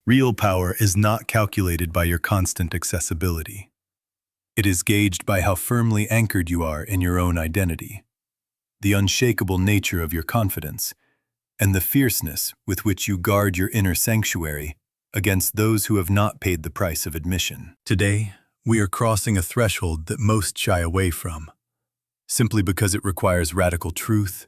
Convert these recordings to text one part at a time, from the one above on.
Real power is not calculated by your constant accessibility. It is gauged by how firmly anchored you are in your own identity, the unshakable nature of your confidence, and the fierceness with which you guard your inner sanctuary against those who have not paid the price of admission. Today, we are crossing a threshold that most shy away from, simply because it requires radical truth,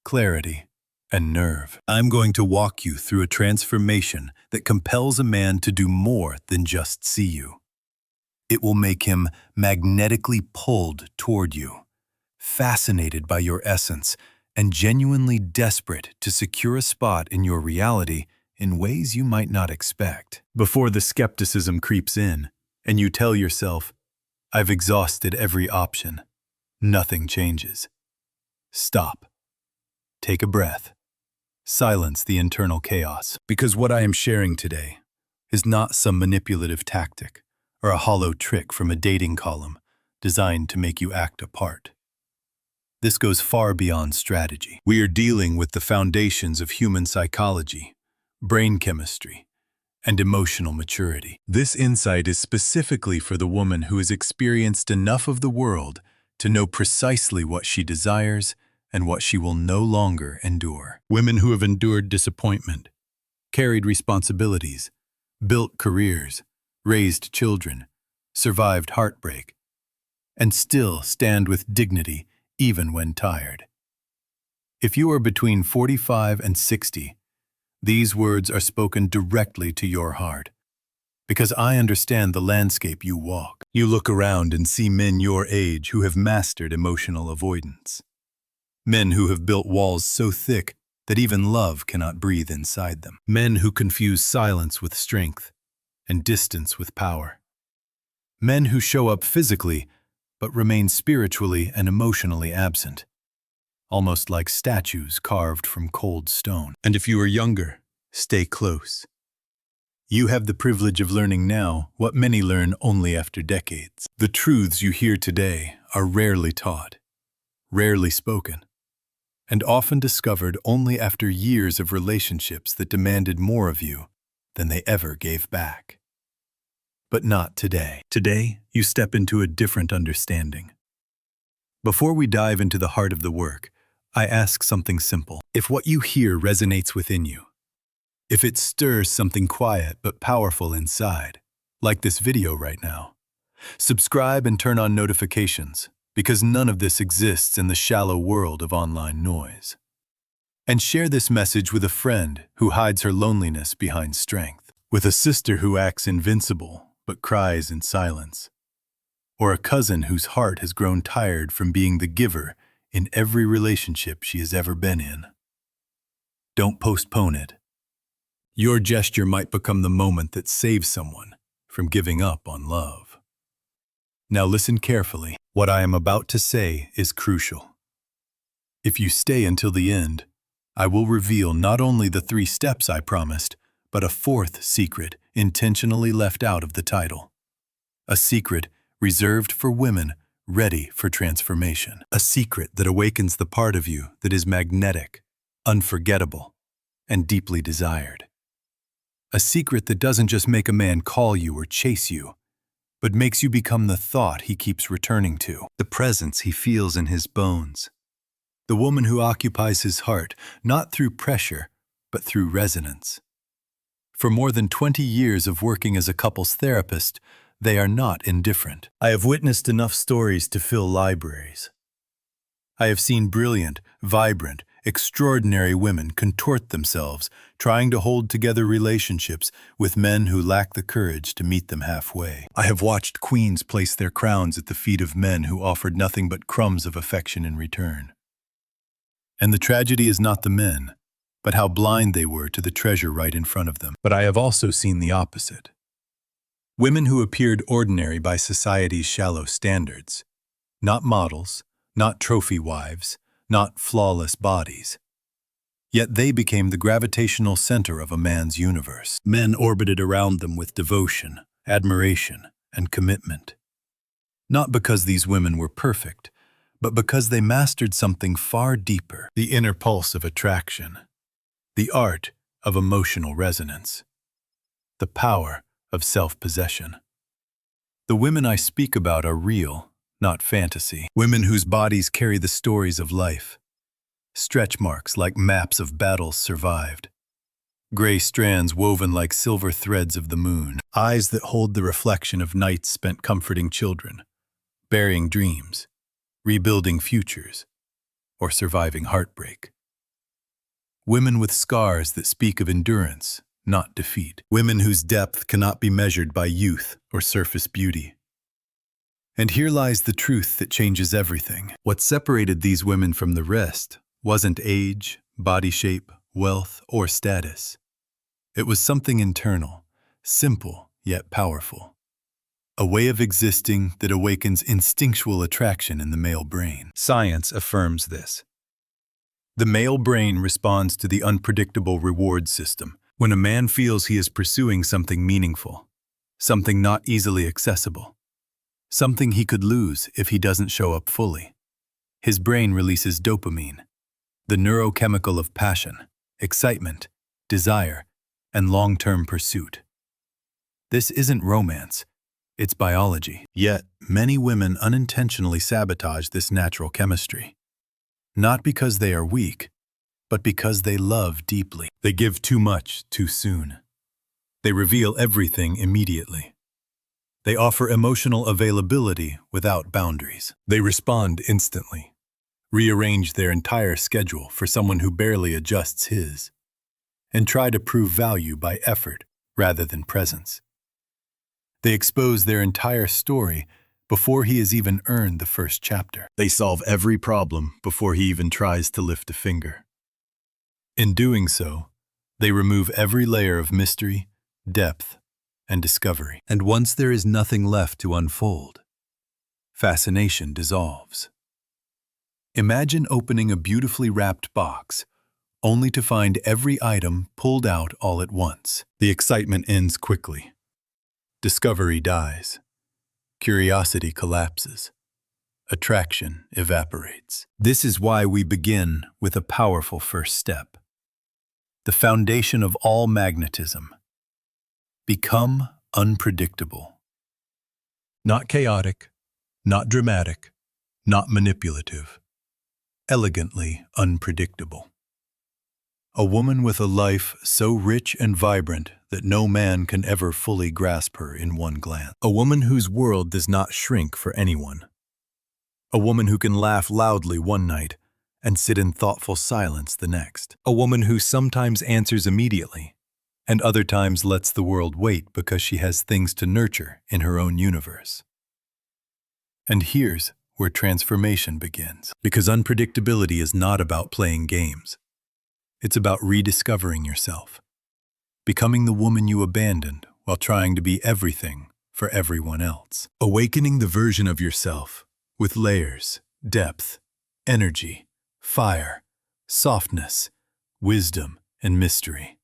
clarity, and nerve. I'm going to walk you through a transformation that compels a man to do more than just see you. It will make him magnetically pulled toward you, fascinated by your essence, and genuinely desperate to secure a spot in your reality in ways you might not expect. Before the skepticism creeps in, and you tell yourself, "I've exhausted every option," nothing changes. Stop. Take a breath. Silence the internal chaos. Because what I am sharing today is not some manipulative tactic or a hollow trick from a dating column designed to make you act a part. This goes far beyond strategy. We are dealing with the foundations of human psychology, brain chemistry, and emotional maturity. This insight is specifically for the woman who has experienced enough of the world to know precisely what she desires and what she will no longer endure. Women who have endured disappointment, carried responsibilities, built careers, raised children, survived heartbreak, and still stand with dignity even when tired. If you are between 45 and 60, these words are spoken directly to your heart, because I understand the landscape you walk. You look around and see men your age who have mastered emotional avoidance. Men who have built walls so thick that even love cannot breathe inside them. Men who confuse silence with strength and distance with power. Men who show up physically but remain spiritually and emotionally absent, almost like statues carved from cold stone. And if you are younger, stay close. You have the privilege of learning now what many learn only after decades. The truths you hear today are rarely taught, rarely spoken, and often discovered only after years of relationships that demanded more of you than they ever gave back. But not today. Today, you step into a different understanding. Before we dive into the heart of the work, I ask something simple. If what you hear resonates within you, if it stirs something quiet but powerful inside, like this video right now, subscribe and turn on notifications, because none of this exists in the shallow world of online noise. And share this message with a friend who hides her loneliness behind strength, with a sister who acts invincible but cries in silence, or a cousin whose heart has grown tired from being the giver in every relationship she has ever been in. Don't postpone it. Your gesture might become the moment that saves someone from giving up on love. Now listen carefully. What I am about to say is crucial. If you stay until the end, I will reveal not only the 3 steps I promised, but a 4th secret intentionally left out of the title. A secret reserved for women ready for transformation. A secret that awakens the part of you that is magnetic, unforgettable, and deeply desired. A secret that doesn't just make a man call you or chase you, but makes you become the thought he keeps returning to, the presence he feels in his bones. The woman who occupies his heart, not through pressure, but through resonance. For more than 20 years of working as a couples therapist, they are not indifferent. I have witnessed enough stories to fill libraries. I have seen brilliant, vibrant, extraordinary women contort themselves, trying to hold together relationships with men who lack the courage to meet them halfway. I have watched queens place their crowns at the feet of men who offered nothing but crumbs of affection in return. And the tragedy is not the men, but how blind they were to the treasure right in front of them. But I have also seen the opposite. Women who appeared ordinary by society's shallow standards. Not models, not trophy wives, not flawless bodies. Yet they became the gravitational center of a man's universe. Men orbited around them with devotion, admiration, and commitment. Not because these women were perfect, but because they mastered something far deeper, the inner pulse of attraction, the art of emotional resonance. the power of self-possession. The women I speak about are real, not fantasy. Women whose bodies carry the stories of life. Stretch marks like maps of battles survived. Gray strands woven like silver threads of the moon. Eyes that hold the reflection of nights spent comforting children, burying dreams, rebuilding futures, or surviving heartbreak. Women with scars that speak of endurance, not defeat. Women whose depth cannot be measured by youth or surface beauty. And here lies the truth that changes everything. What separated these women from the rest wasn't age, body shape, wealth, or status. It was something internal, simple yet powerful. A way of existing that awakens instinctual attraction in the male brain. Science affirms this. The male brain responds to the unpredictable reward system when a man feels he is pursuing something meaningful, something not easily accessible, something he could lose if he doesn't show up fully. His brain releases dopamine, the neurochemical of passion, excitement, desire, and long-term pursuit. This isn't romance, it's biology. Yet, many women unintentionally sabotage this natural chemistry. Not because they are weak, but because they love deeply. They give too much too soon. They reveal everything immediately. They offer emotional availability without boundaries. They respond instantly, rearrange their entire schedule for someone who barely adjusts his, and try to prove value by effort rather than presence. They expose their entire story before he has even earned the first chapter. They solve every problem before he even tries to lift a finger. In doing so, they remove every layer of mystery, depth, and discovery. And once there is nothing left to unfold, fascination dissolves. Imagine opening a beautifully wrapped box, only to find every item pulled out all at once. The excitement ends quickly. Discovery dies. Curiosity collapses. Attraction evaporates. This is why we begin with a powerful first step. The foundation of all magnetism. Become unpredictable. Not chaotic, not dramatic, not manipulative. Elegantly unpredictable. A woman with a life so rich and vibrant that no man can ever fully grasp her in one glance. A woman whose world does not shrink for anyone. A woman who can laugh loudly one night and sit in thoughtful silence the next. A woman who sometimes answers immediately and other times lets the world wait because she has things to nurture in her own universe. And here's where transformation begins. Because unpredictability is not about playing games. It's about rediscovering yourself, becoming the woman you abandoned while trying to be everything for everyone else. Awakening the version of yourself with layers, depth, energy, fire, softness, wisdom, and mystery.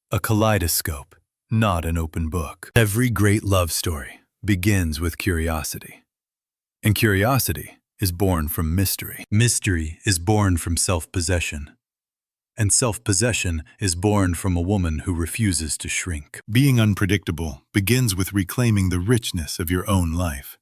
A kaleidoscope, not an open book. Every great love story begins with curiosity. And curiosity is born from mystery. Mystery is born from self-possession. And self-possession is born from a woman who refuses to shrink. Being unpredictable begins with reclaiming the richness of your own life.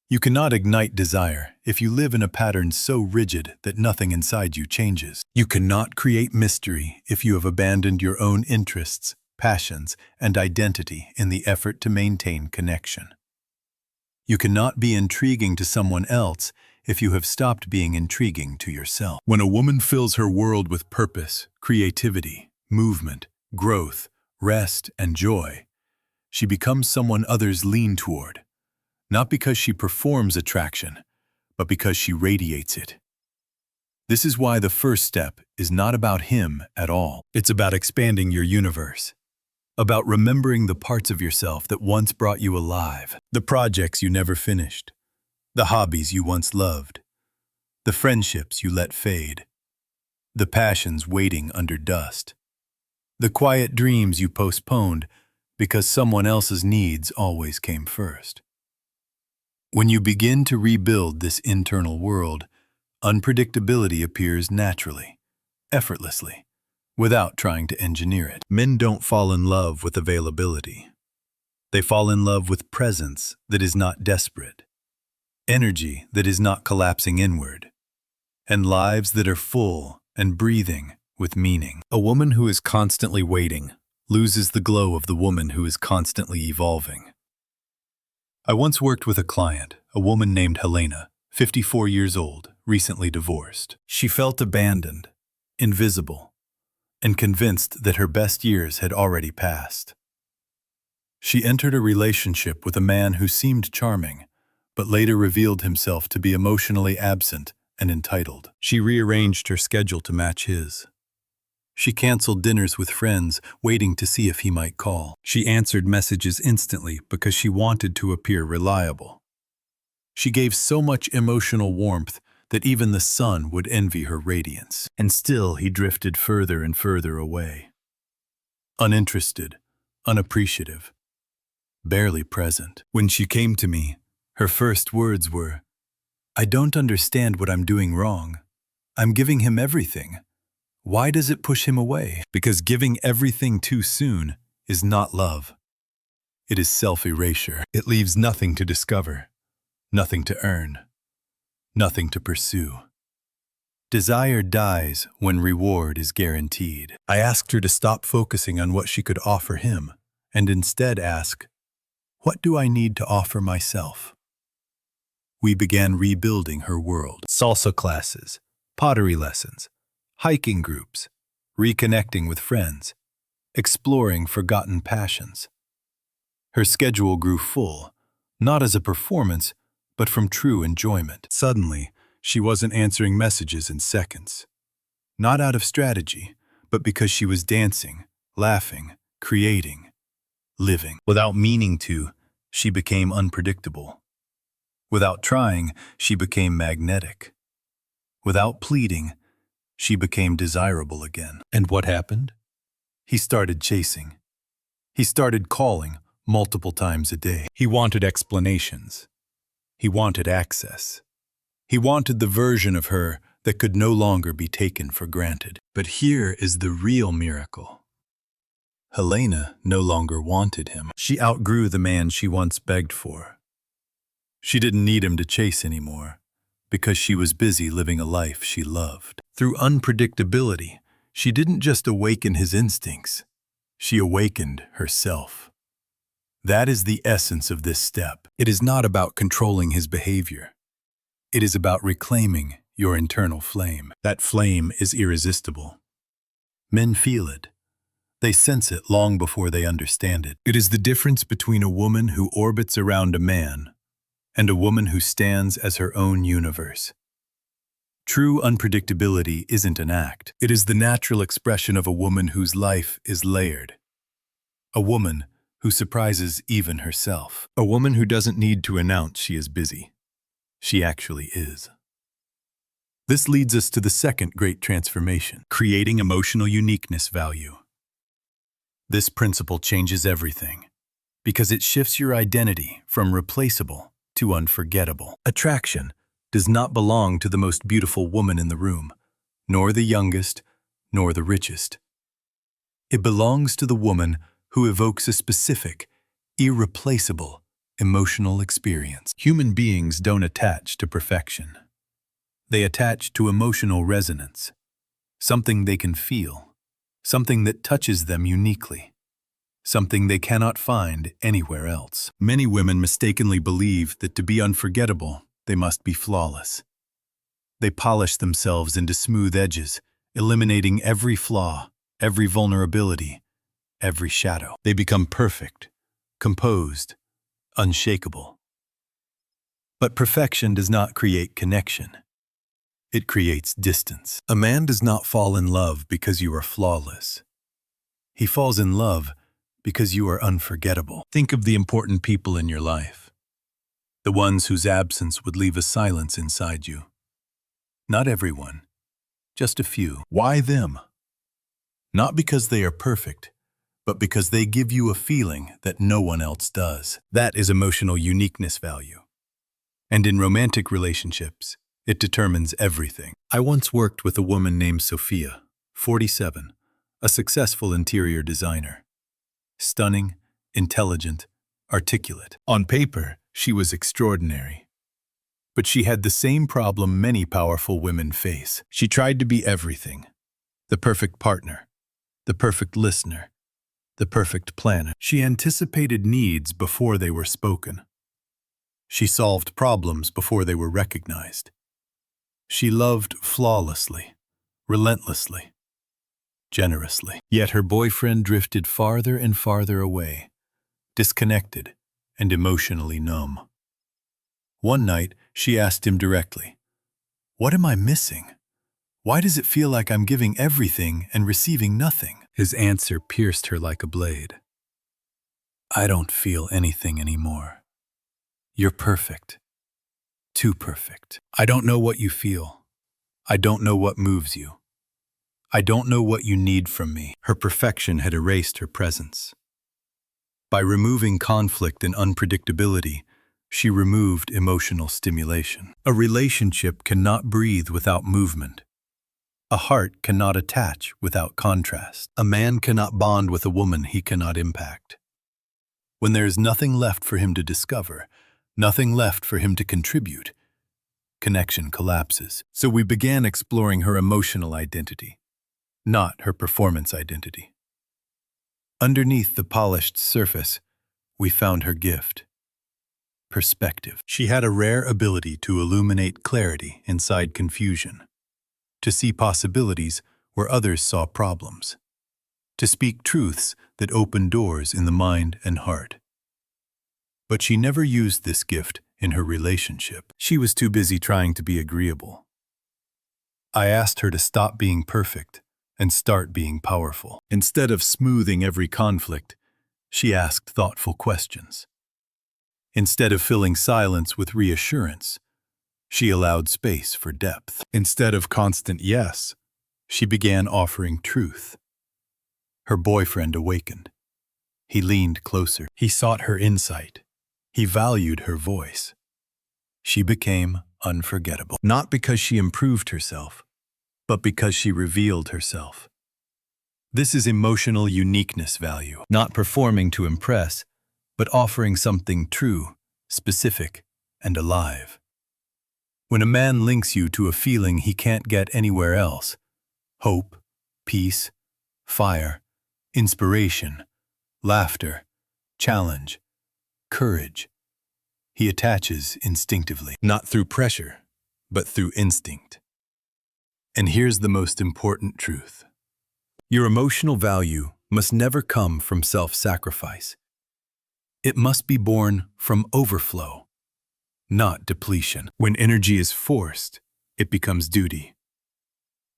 You cannot ignite desire if you live in a pattern so rigid that nothing inside you changes. You cannot create mystery if you have abandoned your own interests, passions, and identity in the effort to maintain connection. You cannot be intriguing to someone else if you have stopped being intriguing to yourself. When a woman fills her world with purpose, creativity, movement, growth, rest, and joy, she becomes someone others lean toward, not because she performs attraction, but because she radiates it. This is why the first step is not about him at all. It's about expanding your universe, about remembering the parts of yourself that once brought you alive, the projects you never finished, the hobbies you once loved, the friendships you let fade, the passions waiting under dust, the quiet dreams you postponed because someone else's needs always came first. When you begin to rebuild this internal world, unpredictability appears naturally, effortlessly, without trying to engineer it. Men don't fall in love with availability. They fall in love with presence that is not desperate, energy that is not collapsing inward, and lives that are full and breathing with meaning. A woman who is constantly waiting loses the glow of the woman who is constantly evolving. I once worked with a client, a woman named Helena, 54 years old, recently divorced. She felt abandoned, invisible, and convinced that her best years had already passed. She entered a relationship with a man who seemed charming, but later revealed himself to be emotionally absent and entitled. She rearranged her schedule to match his. She canceled dinners with friends, waiting to see if he might call. She answered messages instantly because she wanted to appear reliable. She gave so much emotional warmth that even the sun would envy her radiance. And still he drifted further and further away. Uninterested, unappreciative, barely present. When she came to me, her first words were, "I don't understand what I'm doing wrong. I'm giving him everything. Why does it push him away?" Because giving everything too soon is not love. It is self-erasure. It leaves nothing to discover, nothing to earn, nothing to pursue. Desire dies when reward is guaranteed. I asked her to stop focusing on what she could offer him and instead ask, "What do I need to offer myself?" We began rebuilding her world. Salsa classes, pottery lessons, hiking groups, reconnecting with friends, exploring forgotten passions. Her schedule grew full, not as a performance, but from true enjoyment. Suddenly, she wasn't answering messages in seconds. Not out of strategy, but because she was dancing, laughing, creating, living. Without meaning to, she became unpredictable. Without trying, she became magnetic. Without pleading, she became desirable again. And what happened? He started chasing. He started calling multiple times a day. He wanted explanations. He wanted access. He wanted the version of her that could no longer be taken for granted. But here is the real miracle. Helena no longer wanted him. She outgrew the man she once begged for. She didn't need him to chase anymore, because she was busy living a life she loved. Through unpredictability, she didn't just awaken his instincts, she awakened herself. That is the essence of this step. It is not about controlling his behavior. It is about reclaiming your internal flame. That flame is irresistible. Men feel it. They sense it long before they understand it. It is the difference between a woman who orbits around a man and a woman who stands as her own universe. True unpredictability isn't an act. It is the natural expression of a woman whose life is layered. A woman who surprises even herself. A woman who doesn't need to announce she is busy. She actually is. This leads us to the second great transformation, creating emotional uniqueness value. This principle changes everything because it shifts your identity from replaceable to unforgettable. Attraction does not belong to the most beautiful woman in the room, nor the youngest, nor the richest. It belongs to the woman who evokes a specific, irreplaceable emotional experience. Human beings don't attach to perfection. They attach to emotional resonance, something they can feel, something that touches them uniquely, something they cannot find anywhere else. Many women mistakenly believe that to be unforgettable, they must be flawless. They polish themselves into smooth edges, eliminating every flaw, every vulnerability, every shadow. They become perfect, composed, unshakable. But perfection does not create connection. It creates distance. A man does not fall in love because you are flawless. He falls in love because you are unforgettable. Think of the important people in your life, the ones whose absence would leave a silence inside you. Not everyone, just a few. Why them? Not because they are perfect, but because they give you a feeling that no one else does. That is emotional uniqueness value. And in romantic relationships, it determines everything. I once worked with a woman named Sophia, 47, a successful interior designer. Stunning, intelligent, articulate. On paper, she was extraordinary. But she had the same problem many powerful women face. She tried to be everything. The perfect partner, the perfect listener, the perfect planner. She anticipated needs before they were spoken. She solved problems before they were recognized. She loved flawlessly, relentlessly, generously. Yet her boyfriend drifted farther and farther away, disconnected and emotionally numb. One night, she asked him directly, "What am I missing? Why does it feel like I'm giving everything and receiving nothing?" His answer pierced her like a blade. "I don't feel anything anymore. You're perfect. Too perfect. I don't know what you feel. I don't know what moves you. I don't know what you need from me." Her perfection had erased her presence. By removing conflict and unpredictability, she removed emotional stimulation. A relationship cannot breathe without movement. A heart cannot attach without contrast. A man cannot bond with a woman he cannot impact. When there is nothing left for him to discover, nothing left for him to contribute, connection collapses. So we began exploring her emotional identity, not her performance identity. Underneath the polished surface, we found her gift. Perspective. She had a rare ability to illuminate clarity inside confusion, to see possibilities where others saw problems, to speak truths that opened doors in the mind and heart. But she never used this gift in her relationship. She was too busy trying to be agreeable. I asked her to stop being perfect and start being powerful. Instead of smoothing every conflict, she asked thoughtful questions. Instead of filling silence with reassurance, she allowed space for depth. Instead of constant yes, she began offering truth. Her boyfriend awakened. He leaned closer. He sought her insight. He valued her voice. She became unforgettable. Not because she improved herself, but because she revealed herself. This is emotional uniqueness value. Not performing to impress, but offering something true, specific, and alive. When a man links you to a feeling he can't get anywhere else, hope, peace, fire, inspiration, laughter, challenge, courage, he attaches instinctively. Not through pressure, but through instinct. And here's the most important truth. Your emotional value must never come from self-sacrifice. It must be born from overflow, not depletion. When energy is forced, it becomes duty.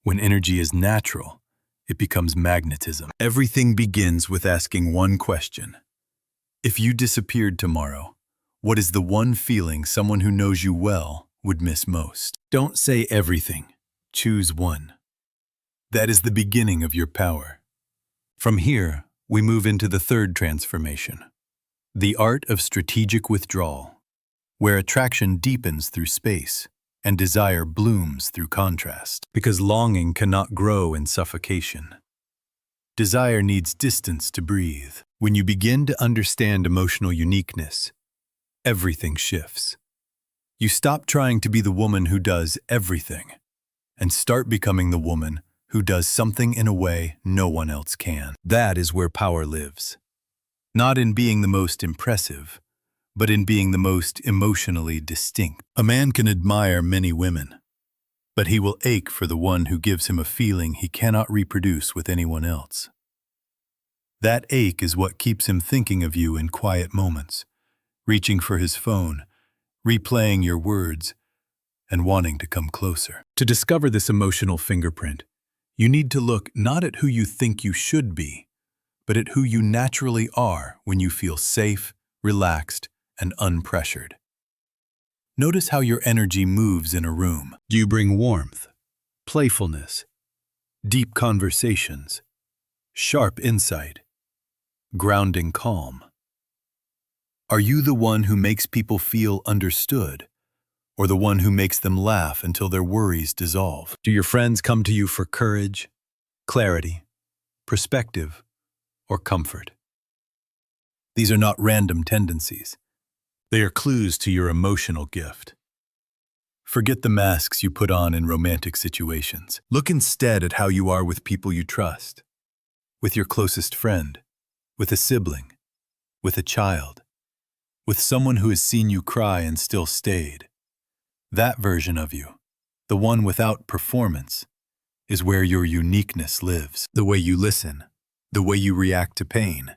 When energy is natural, it becomes magnetism. Everything begins with asking one question. If you disappeared tomorrow, what is the one feeling someone who knows you well would miss most? Don't say everything. Choose one. That is the beginning of your power. From here, we move into the third transformation. The art of strategic withdrawal, where attraction deepens through space and desire blooms through contrast. Because longing cannot grow in suffocation. Desire needs distance to breathe. When you begin to understand emotional uniqueness, everything shifts. You stop trying to be the woman who does everything and start becoming the woman who does something in a way no one else can. That is where power lives. Not in being the most impressive, but in being the most emotionally distinct. A man can admire many women, but he will ache for the one who gives him a feeling he cannot reproduce with anyone else. That ache is what keeps him thinking of you in quiet moments, reaching for his phone, replaying your words, and wanting to come closer. To discover this emotional fingerprint, you need to look not at who you think you should be, but at who you naturally are when you feel safe, relaxed, and unpressured. Notice how your energy moves in a room. Do you bring warmth, playfulness, deep conversations, sharp insight, grounding calm? Are you the one who makes people feel understood, or the one who makes them laugh until their worries dissolve? Do your friends come to you for courage, clarity, perspective, or comfort. These are not random tendencies. They are clues to your emotional gift. Forget the masks you put on in romantic situations. Look instead at how you are with people you trust. With your closest friend, with a sibling, with a child, with someone who has seen you cry and still stayed. That version of you, the one without performance, is where your uniqueness lives. The way you listen, the way you react to pain,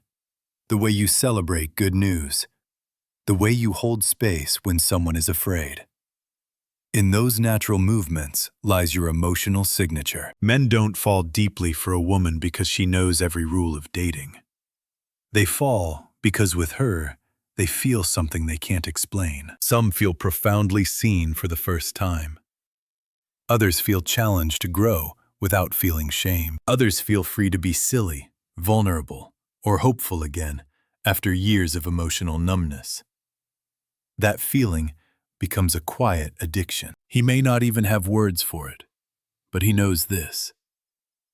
the way you celebrate good news, the way you hold space when someone is afraid. In those natural movements lies your emotional signature. Men don't fall deeply for a woman because she knows every rule of dating. They fall because with her, they feel something they can't explain. Some feel profoundly seen for the first time. Others feel challenged to grow without feeling shame. Others feel free to be silly, vulnerable, or hopeful again after years of emotional numbness. That feeling becomes a quiet addiction. He may not even have words for it, but he knows this.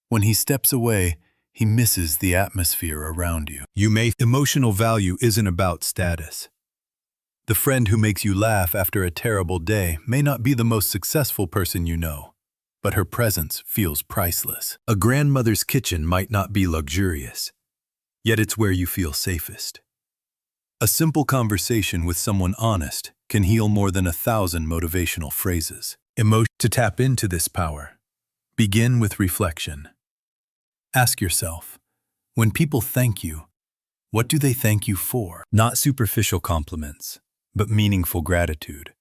When he steps away, he misses the atmosphere around you. Emotional value isn't about status. The friend who makes you laugh after a terrible day may not be the most successful person you know, but her presence feels priceless. A grandmother's kitchen might not be luxurious, yet it's where you feel safest. A simple conversation with someone honest can heal more than 1,000 motivational phrases. To tap into this power, begin with reflection. Ask yourself, when people thank you, what do they thank you for? Not superficial compliments, but meaningful gratitude.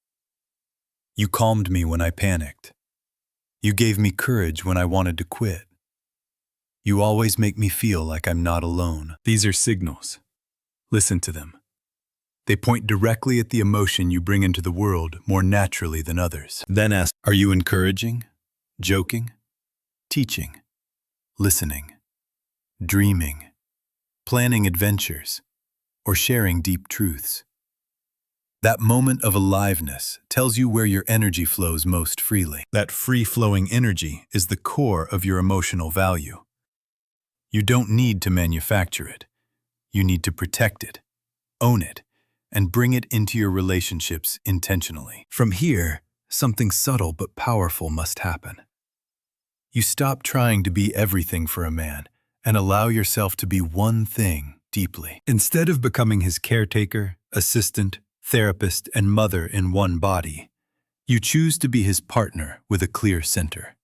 You calmed me when I panicked. You gave me courage when I wanted to quit. You always make me feel like I'm not alone. These are signals. Listen to them. They point directly at the emotion you bring into the world more naturally than others. Then ask, are you encouraging, joking, teaching, listening, dreaming, planning adventures, or sharing deep truths? That moment of aliveness tells you where your energy flows most freely. That free-flowing energy is the core of your emotional value. You don't need to manufacture it. You need to protect it, own it, and bring it into your relationships intentionally. From here, something subtle but powerful must happen. You stop trying to be everything for a man and allow yourself to be one thing deeply. Instead of becoming his caretaker, assistant, therapist, and mother in one body, you choose to be his partner with a clear center.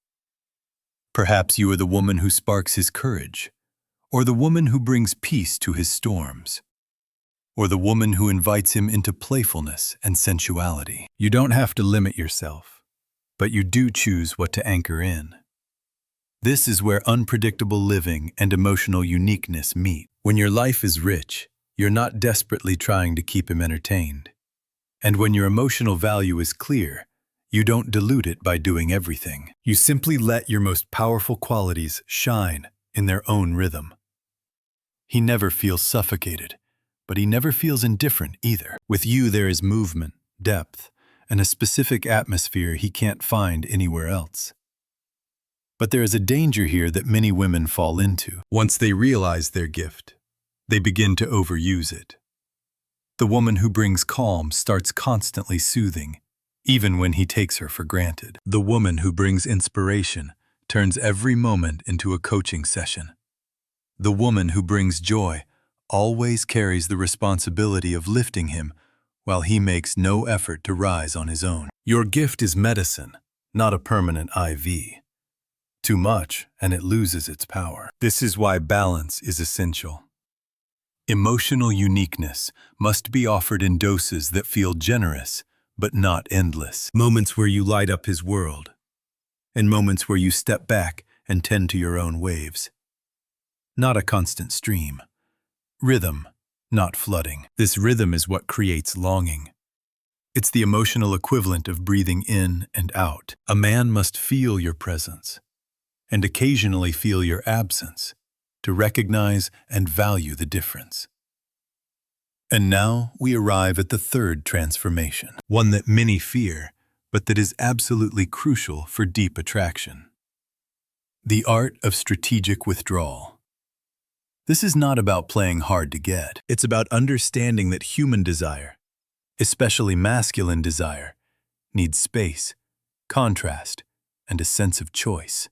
Perhaps you are the woman who sparks his courage, or the woman who brings peace to his storms, or the woman who invites him into playfulness and sensuality. You don't have to limit yourself, but you do choose what to anchor in. This is where unpredictable living and emotional uniqueness meet. When your life is rich, you're not desperately trying to keep him entertained. And when your emotional value is clear, you don't dilute it by doing everything. You simply let your most powerful qualities shine in their own rhythm. He never feels suffocated, but he never feels indifferent either. With you there is movement, depth, and a specific atmosphere he can't find anywhere else. But there is a danger here that many women fall into. Once they realize their gift, they begin to overuse it. The woman who brings calm starts constantly soothing, even when he takes her for granted. The woman who brings inspiration turns every moment into a coaching session. The woman who brings joy always carries the responsibility of lifting him while he makes no effort to rise on his own. Your gift is medicine, not a permanent IV. Too much, and it loses its power. This is why balance is essential. Emotional uniqueness must be offered in doses that feel generous, but not endless. Moments where you light up his world, and moments where you step back and tend to your own waves. Not a constant stream. Rhythm, not flooding. This rhythm is what creates longing. It's the emotional equivalent of breathing in and out. A man must feel your presence, and occasionally feel your absence, to recognize and value the difference. And now we arrive at the third transformation, one that many fear, but that is absolutely crucial for deep attraction. The art of strategic withdrawal. This is not about playing hard to get. It's about understanding that human desire, especially masculine desire, needs space, contrast, and a sense of choice.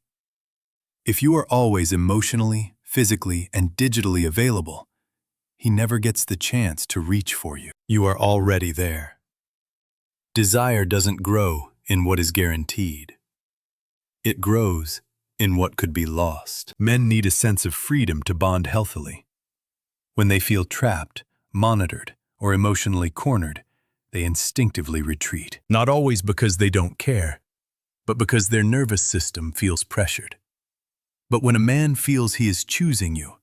If you are always emotionally, physically, and digitally available, he never gets the chance to reach for you. You are already there. Desire doesn't grow in what is guaranteed. It grows in what could be lost. Men need a sense of freedom to bond healthily. When they feel trapped, monitored, or emotionally cornered, they instinctively retreat. Not always because they don't care, but because their nervous system feels pressured. But when a man feels he is choosing you,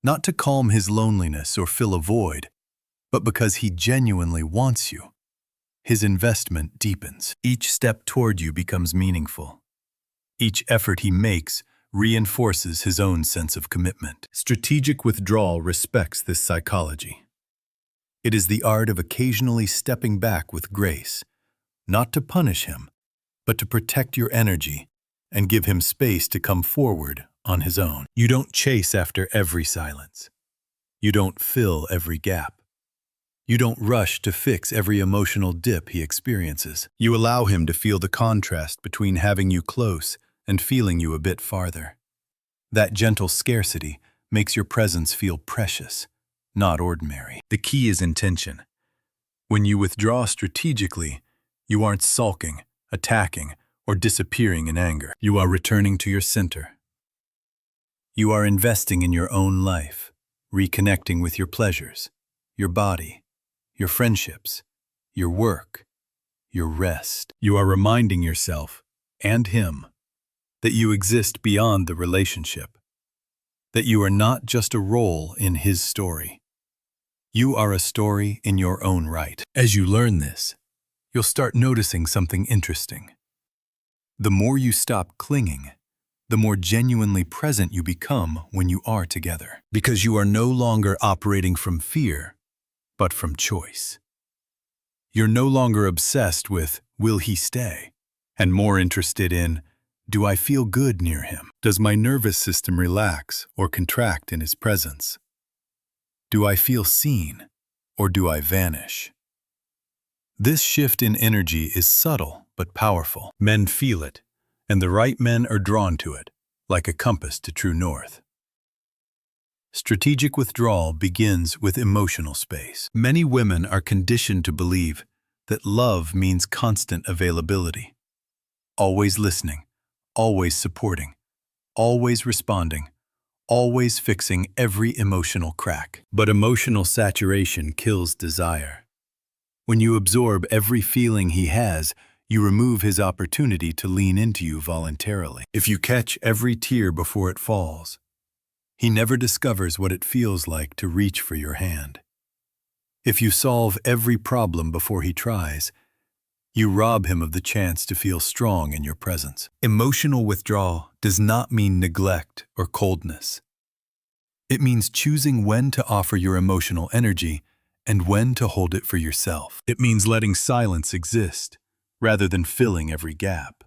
not to calm his loneliness or fill a void, but because he genuinely wants you, his investment deepens. Each step toward you becomes meaningful. Each effort he makes reinforces his own sense of commitment. Strategic withdrawal respects this psychology. It is the art of occasionally stepping back with grace, not to punish him, but to protect your energy and give him space to come forward on his own. You don't chase after every silence. You don't fill every gap. You don't rush to fix every emotional dip he experiences. You allow him to feel the contrast between having you close and feeling you a bit farther. That gentle scarcity makes your presence feel precious, not ordinary. The key is intention. When you withdraw strategically, you aren't sulking, attacking, or disappearing in anger. You are returning to your center. You are investing in your own life, reconnecting with your pleasures, your body, your friendships, your work, your rest. You are reminding yourself, and him, that you exist beyond the relationship, that you are not just a role in his story. You are a story in your own right. As you learn this, you'll start noticing something interesting. The more you stop clinging, the more genuinely present you become when you are together. Because you are no longer operating from fear, but from choice. You're no longer obsessed with, will he stay? And more interested in, do I feel good near him? Does my nervous system relax or contract in his presence? Do I feel seen, or do I vanish? This shift in energy is subtle but powerful. Men feel it, and the right men are drawn to it, like a compass to true north. Strategic withdrawal begins with emotional space. Many women are conditioned to believe that love means constant availability. Always listening, always supporting, always responding, always fixing every emotional crack. But emotional saturation kills desire. When you absorb every feeling he has, you remove his opportunity to lean into you voluntarily. If you catch every tear before it falls, he never discovers what it feels like to reach for your hand. If you solve every problem before he tries, you rob him of the chance to feel strong in your presence. Emotional withdrawal does not mean neglect or coldness. It means choosing when to offer your emotional energy and when to hold it for yourself. It means letting silence exist, rather than filling every gap.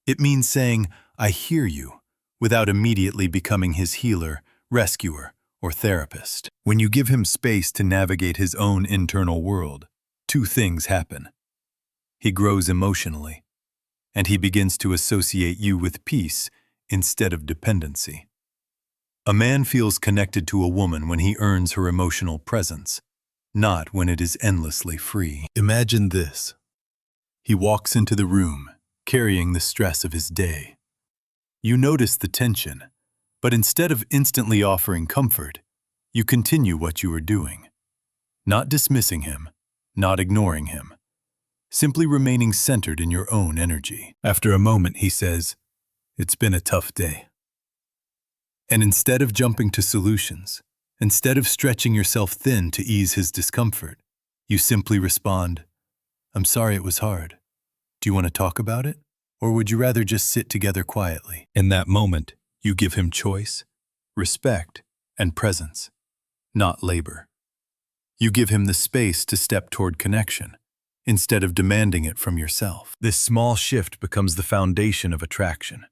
It means saying, I hear you, without immediately becoming his healer, rescuer, or therapist. When you give him space to navigate his own internal world, two things happen. He grows emotionally, and he begins to associate you with peace instead of dependency. A man feels connected to a woman when he earns her emotional presence, not when it is endlessly free. Imagine this. He walks into the room, carrying the stress of his day. You notice the tension, but instead of instantly offering comfort, you continue what you are doing. Not dismissing him, not ignoring him, simply remaining centered in your own energy. After a moment, he says, "It's been a tough day." And instead of jumping to solutions, instead of stretching yourself thin to ease his discomfort, you simply respond, "I'm sorry it was hard. Do you want to talk about it? Or would you rather just sit together quietly?" In that moment, you give him choice, respect, and presence, not labor. You give him the space to step toward connection, instead of demanding it from yourself. This small shift becomes the foundation of attraction.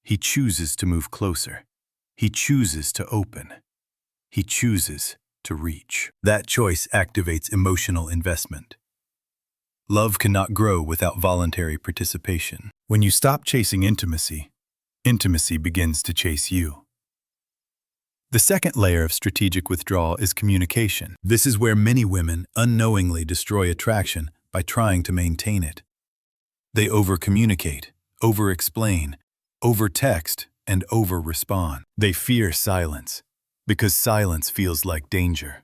He chooses to move closer. He chooses to open. He chooses to reach. That choice activates emotional investment. Love cannot grow without voluntary participation. When you stop chasing intimacy, intimacy begins to chase you. The second layer of strategic withdrawal is communication. This is where many women unknowingly destroy attraction by trying to maintain it. They over-communicate, over-explain, over-text, and over-respond. They fear silence, because silence feels like danger.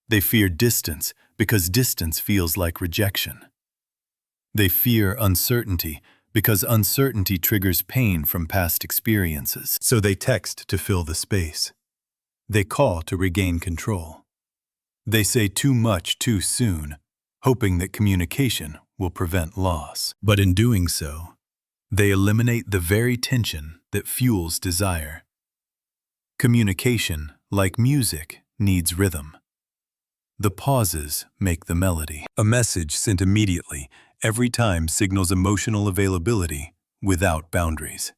They fear distance, because distance feels like rejection. They fear uncertainty, because uncertainty triggers pain from past experiences. So they text to fill the space. They call to regain control. They say too much too soon, hoping that communication will prevent loss. But in doing so, they eliminate the very tension that fuels desire. Communication, like music, needs rhythm. The pauses make the melody. A message sent immediately every time signals emotional availability without boundaries.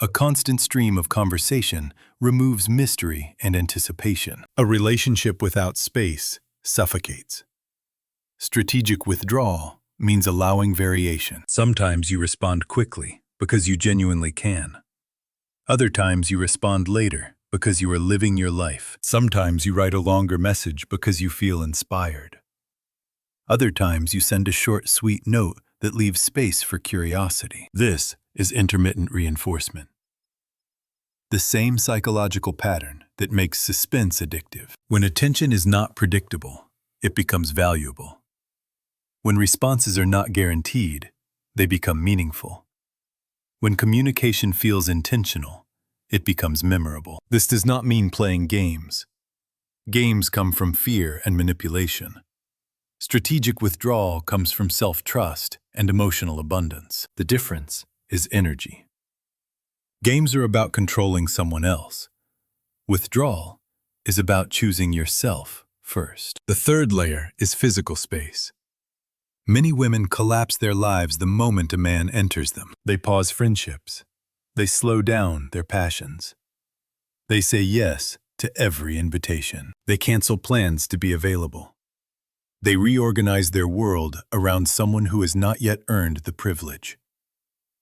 A constant stream of conversation removes mystery and anticipation. A relationship without space suffocates. Strategic withdrawal means allowing variation. Sometimes you respond quickly because you genuinely can. Other times you respond later because you are living your life. Sometimes you write a longer message because you feel inspired. Other times you send a short, sweet note that leaves space for curiosity. This is intermittent reinforcement. The same psychological pattern that makes suspense addictive. When attention is not predictable, it becomes valuable. When responses are not guaranteed, they become meaningful. When communication feels intentional, it becomes memorable. This does not mean playing games. Games come from fear and manipulation. Strategic withdrawal comes from self-trust and emotional abundance. The difference is energy. Games are about controlling someone else. Withdrawal is about choosing yourself first. The third layer is physical space. Many women collapse their lives the moment a man enters them. They pause friendships. They slow down their passions. They say yes to every invitation. They cancel plans to be available. They reorganize their world around someone who has not yet earned the privilege.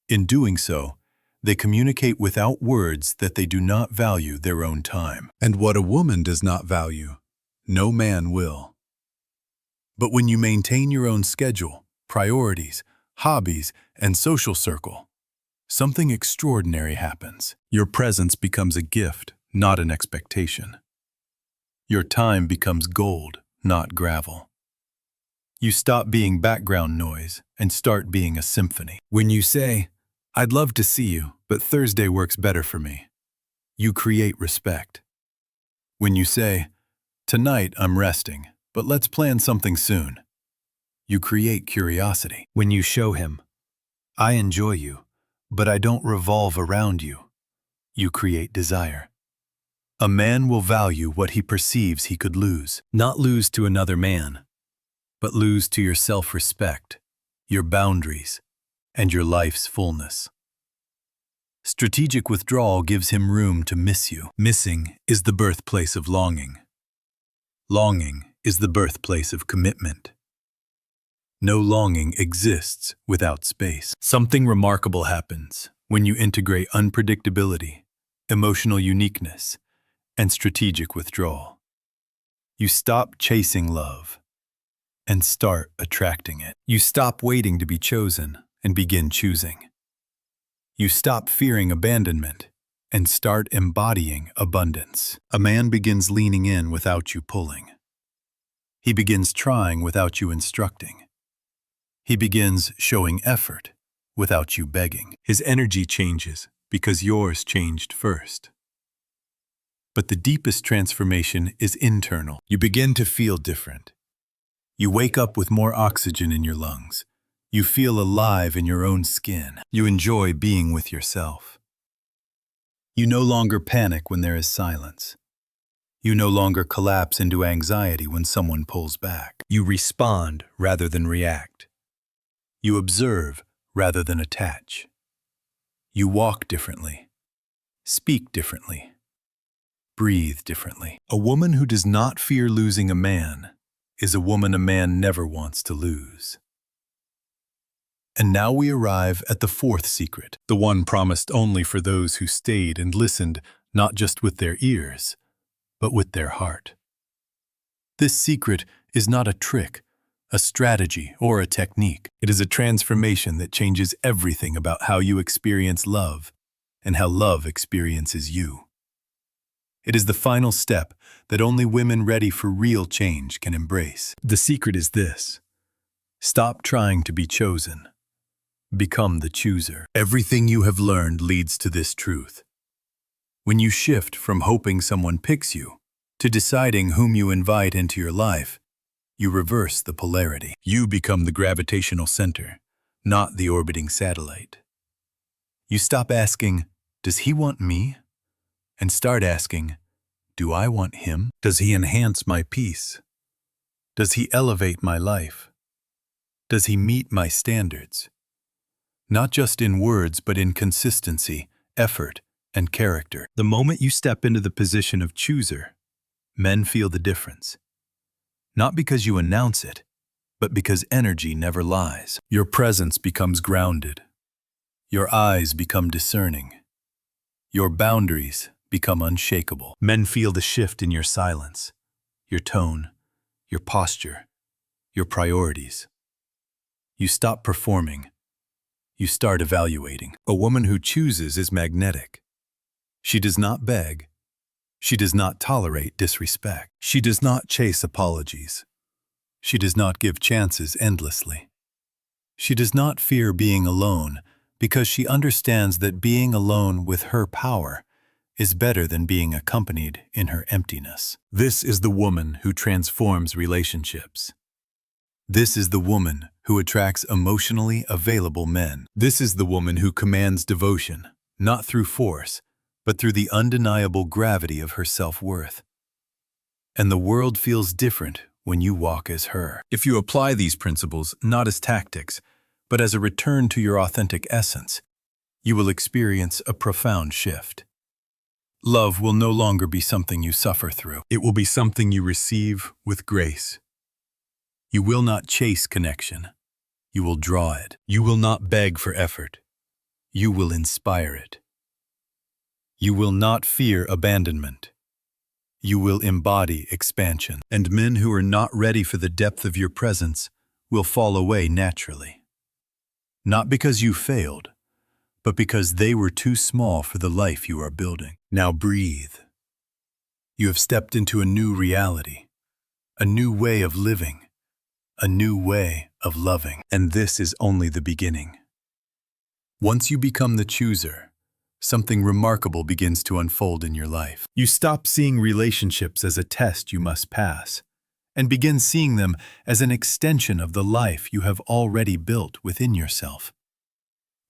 In doing so, they communicate without words that they do not value their own time. And what a woman does not value, no man will. But when you maintain your own schedule, priorities, hobbies, and social circle, something extraordinary happens. Your presence becomes a gift, not an expectation. Your time becomes gold, not gravel. You stop being background noise and start being a symphony. When you say, "I'd love to see you, but Thursday works better for me," you create respect. When you say, "Tonight I'm resting, but let's plan something soon," you create curiosity. When you show him, "I enjoy you, but I don't revolve around you," you create desire. A man will value what he perceives he could lose. Not lose to another man, but lose to your self-respect, your boundaries, and your life's fullness. Strategic withdrawal gives him room to miss you. Missing is the birthplace of longing. Longing is the birthplace of commitment. No longing exists without space. Something remarkable happens when you integrate unpredictability, emotional uniqueness, and strategic withdrawal. You stop chasing love and start attracting it. You stop waiting to be chosen and begin choosing. You stop fearing abandonment and start embodying abundance. A man begins leaning in without you pulling. He begins trying without you instructing. He begins showing effort without you begging. His energy changes because yours changed first. But the deepest transformation is internal. You begin to feel different. You wake up with more oxygen in your lungs. You feel alive in your own skin. You enjoy being with yourself. You no longer panic when there is silence. You no longer collapse into anxiety when someone pulls back. You respond rather than react. You observe rather than attach. You walk differently. speak differently, breathe differently. A woman who does not fear losing a man is a woman a man never wants to lose. And now we arrive at the fourth secret, the one promised only for those who stayed and listened not just with their ears, but with their heart. This secret is not a trick, a strategy, or a technique. It is a transformation that changes everything about how you experience love and how love experiences you. It is the final step that only women ready for real change can embrace. The secret is this: stop trying to be chosen. Become the chooser. Everything you have learned leads to this truth. When you shift from hoping someone picks you to deciding whom you invite into your life, you reverse the polarity. You become the gravitational center, not the orbiting satellite. You stop asking, "Does he want me?" and start asking, "Do I want him? Does he enhance my peace? Does he elevate my life? Does he meet my standards?" Not just in words, but in consistency, effort, and character. The moment you step into the position of chooser, men feel the difference. Not because you announce it, but because energy never lies. Your presence becomes grounded. Your eyes become discerning. Your boundaries become unshakable. Men feel the shift in your silence, your tone, your posture, your priorities. You stop performing. You start evaluating. A woman who chooses is magnetic. She does not beg. She does not tolerate disrespect. She does not chase apologies. She does not give chances endlessly. She does not fear being alone because she understands that being alone with her power is better than being accompanied in her emptiness. This is the woman who transforms relationships. This is the woman who attracts emotionally available men. This is the woman who commands devotion, not through force, but through the undeniable gravity of her self-worth. And the world feels different when you walk as her. If you apply these principles not as tactics, but as a return to your authentic essence, you will experience a profound shift. Love will no longer be something you suffer through. It will be something you receive with grace. You will not chase connection. You will draw it. You will not beg for effort. You will inspire it. You will not fear abandonment. You will embody expansion. And men who are not ready for the depth of your presence will fall away naturally. Not because you failed, but because they were too small for the life you are building. Now breathe. You have stepped into a new reality, a new way of living, a new way of loving. And this is only the beginning. Once you become the chooser, something remarkable begins to unfold in your life. You stop seeing relationships as a test you must pass, and begin seeing them as an extension of the life you have already built within yourself.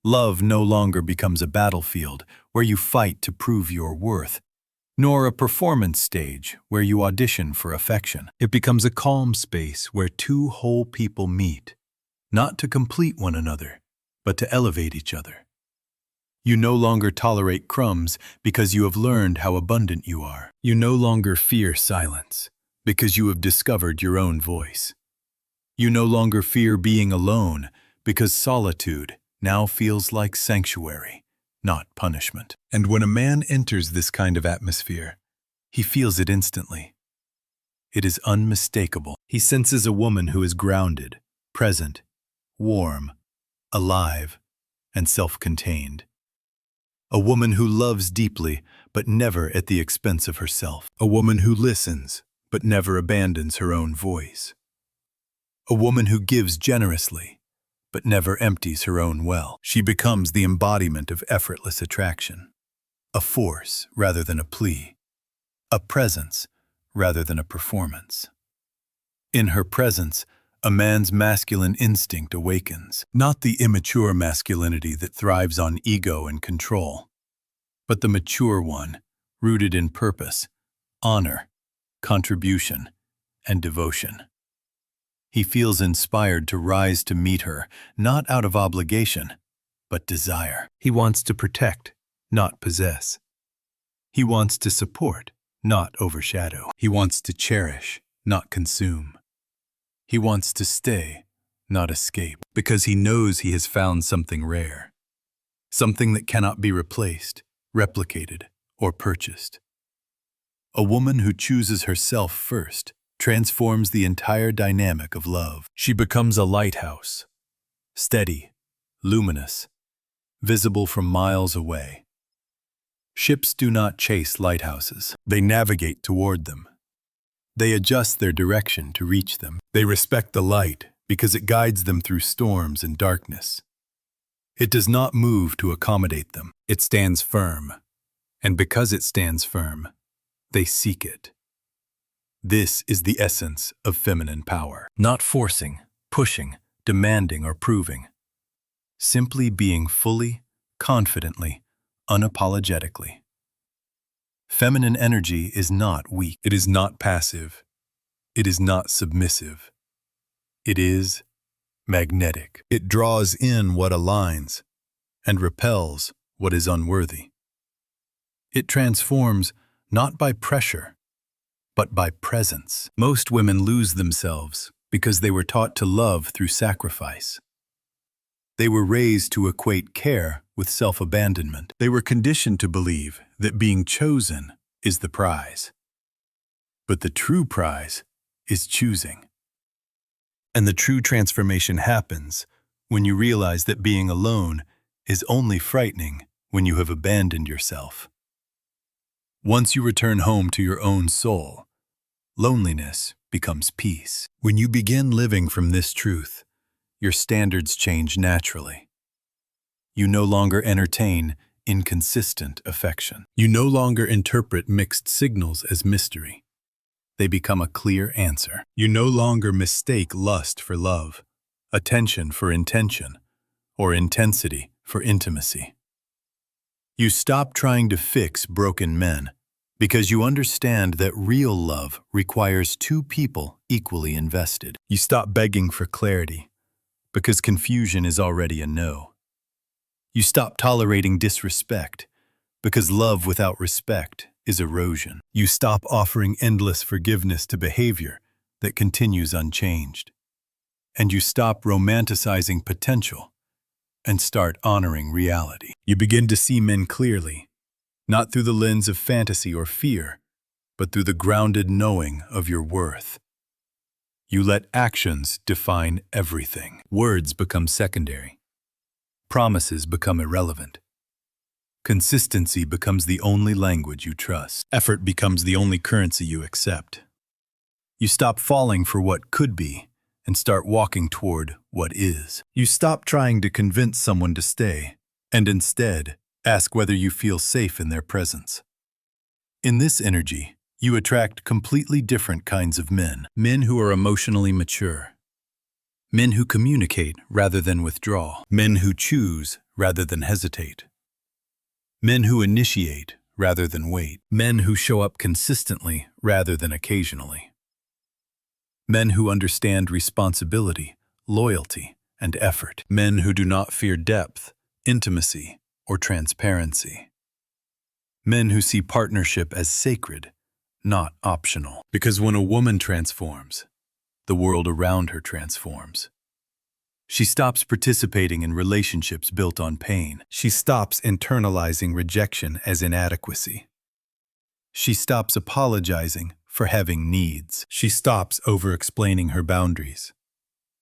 Love no longer becomes a battlefield where you fight to prove your worth, nor a performance stage where you audition for affection. It becomes a calm space where two whole people meet, not to complete one another, but to elevate each other. You no longer tolerate crumbs because you have learned how abundant you are. You no longer fear silence because you have discovered your own voice. You no longer fear being alone because solitude now feels like sanctuary, not punishment. And when a man enters this kind of atmosphere, he feels it instantly. It is unmistakable. He senses a woman who is grounded, present, warm, alive, and self-contained. A woman who loves deeply, but never at the expense of herself. A woman who listens, but never abandons her own voice. A woman who gives generously, but never empties her own well. She becomes the embodiment of effortless attraction, a force rather than a plea, a presence rather than a performance. In her presence, a man's masculine instinct awakens, not the immature masculinity that thrives on ego and control, but the mature one, rooted in purpose, honor, contribution, and devotion. He feels inspired to rise to meet her, not out of obligation, but desire. He wants to protect, not possess. He wants to support, not overshadow. He wants to cherish, not consume. He wants to stay, not escape, because he knows he has found something rare, something that cannot be replaced, replicated, or purchased. A woman who chooses herself first transforms the entire dynamic of love. She becomes a lighthouse, steady, luminous, visible from miles away. Ships do not chase lighthouses. They navigate toward them. They adjust their direction to reach them. They respect the light because it guides them through storms and darkness. It does not move to accommodate them. It stands firm. And because it stands firm, they seek it. This is the essence of feminine power. Not forcing, pushing, demanding, or proving. Simply being fully, confidently, unapologetically. Feminine energy is not weak. It is not passive. It is not submissive. It is magnetic. It draws in what aligns and repels what is unworthy. It transforms not by pressure, but by presence. Most women lose themselves because they were taught to love through sacrifice. They were raised to equate care with self-abandonment. They were conditioned to believe that being chosen is the prize. But the true prize is choosing. And the true transformation happens when you realize that being alone is only frightening when you have abandoned yourself. Once you return home to your own soul, loneliness becomes peace. When you begin living from this truth, your standards change naturally. You no longer entertain inconsistent affection. You no longer interpret mixed signals as mystery. They become a clear answer. You no longer mistake lust for love, attention for intention, or intensity for intimacy. You stop trying to fix broken men because you understand that real love requires two people equally invested. You stop begging for clarity because confusion is already a no. You stop tolerating disrespect because love without respect is erosion. You stop offering endless forgiveness to behavior that continues unchanged. And you stop romanticizing potential and start honoring reality. You begin to see men clearly, not through the lens of fantasy or fear, but through the grounded knowing of your worth. You let actions define everything. Words become secondary. Promises become irrelevant. Consistency becomes the only language you trust. Effort becomes the only currency you accept. You stop falling for what could be and start walking toward what is. You stop trying to convince someone to stay and instead ask whether you feel safe in their presence. In this energy, you attract completely different kinds of men. Men who are emotionally mature. Men who communicate rather than withdraw. Men who choose rather than hesitate. Men who initiate rather than wait. Men who show up consistently rather than occasionally. Men who understand responsibility, loyalty, and effort. Men who do not fear depth, intimacy, or transparency. Men who see partnership as sacred, not optional. Because when a woman transforms, the world around her transforms. She stops participating in relationships built on pain. She stops internalizing rejection as inadequacy. She stops apologizing for having needs. She stops over-explaining her boundaries.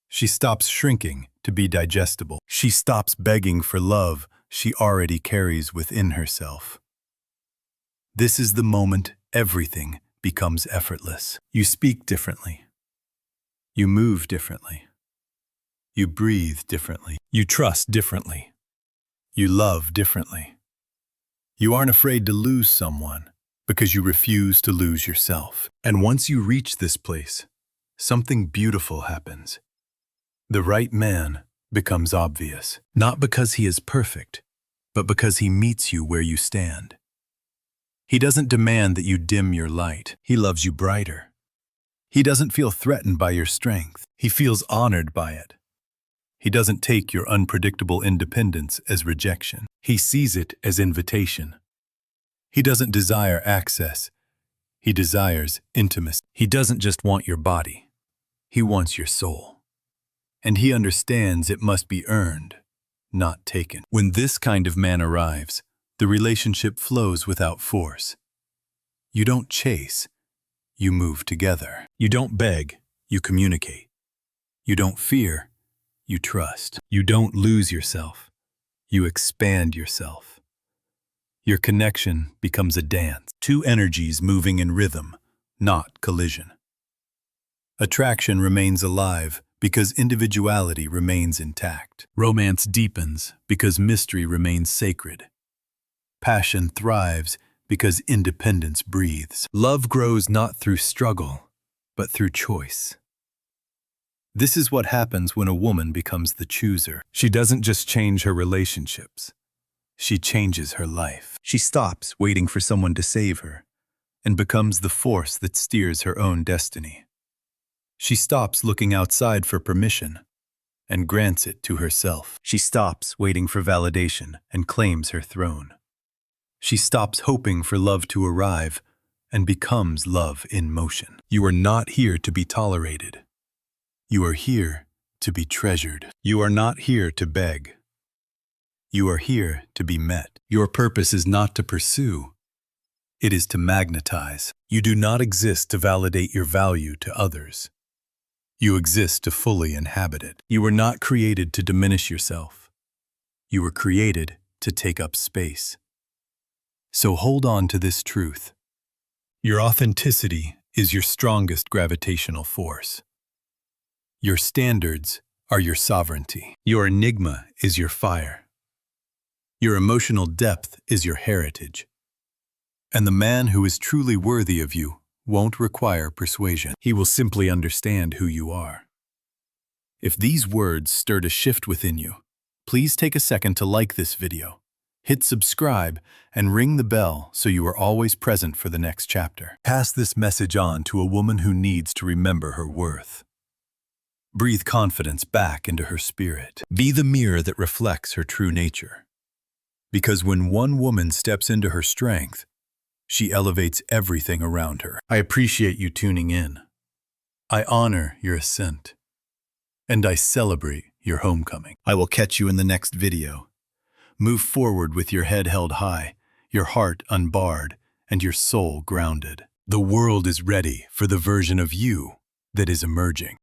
She stops shrinking to be digestible. She stops begging for love she already carries within herself. This is the moment everything becomes effortless. You speak differently. You move differently. You breathe differently. You trust differently. You love differently. You aren't afraid to lose someone because you refuse to lose yourself. And once you reach this place, something beautiful happens. The right man becomes obvious, not because he is perfect, but because he meets you where you stand. He doesn't demand that you dim your light. He loves you brighter. He doesn't feel threatened by your strength. He feels honored by it. He doesn't take your unpredictable independence as rejection. He sees it as invitation. He doesn't desire access. He desires intimacy. He doesn't just want your body. He wants your soul. And he understands it must be earned, not taken. When this kind of man arrives, the relationship flows without force. You don't chase, you move together. You don't beg, you communicate. You don't fear, you trust. You don't lose yourself, you expand yourself. Your connection becomes a dance, two energies moving in rhythm, not collision. Attraction remains alive because individuality remains intact. Romance deepens because mystery remains sacred. Passion thrives because independence breathes. Love grows not through struggle, but through choice. This is what happens when a woman becomes the chooser. She doesn't just change her relationships. She changes her life. She stops waiting for someone to save her and becomes the force that steers her own destiny. She stops looking outside for permission and grants it to herself. She stops waiting for validation and claims her throne. She stops hoping for love to arrive and becomes love in motion. You are not here to be tolerated. You are here to be treasured. You are not here to beg. You are here to be met. Your purpose is not to pursue. It is to magnetize. You do not exist to validate your value to others. You exist to fully inhabit it. You were not created to diminish yourself. You were created to take up space. So hold on to this truth. Your authenticity is your strongest gravitational force. Your standards are your sovereignty. Your enigma is your fire. Your emotional depth is your heritage. And the man who is truly worthy of you won't require persuasion. He will simply understand who you are. If these words stirred a shift within you, please take a second to like this video, hit subscribe, and ring the bell so you are always present for the next chapter. Pass this message on to a woman who needs to remember her worth. Breathe confidence back into her spirit. Be the mirror that reflects her true nature. Because when one woman steps into her strength, she elevates everything around her. I appreciate you tuning in. I honor your ascent. And I celebrate your homecoming. I will catch you in the next video. Move forward with your head held high, your heart unbarred, and your soul grounded. The world is ready for the version of you that is emerging.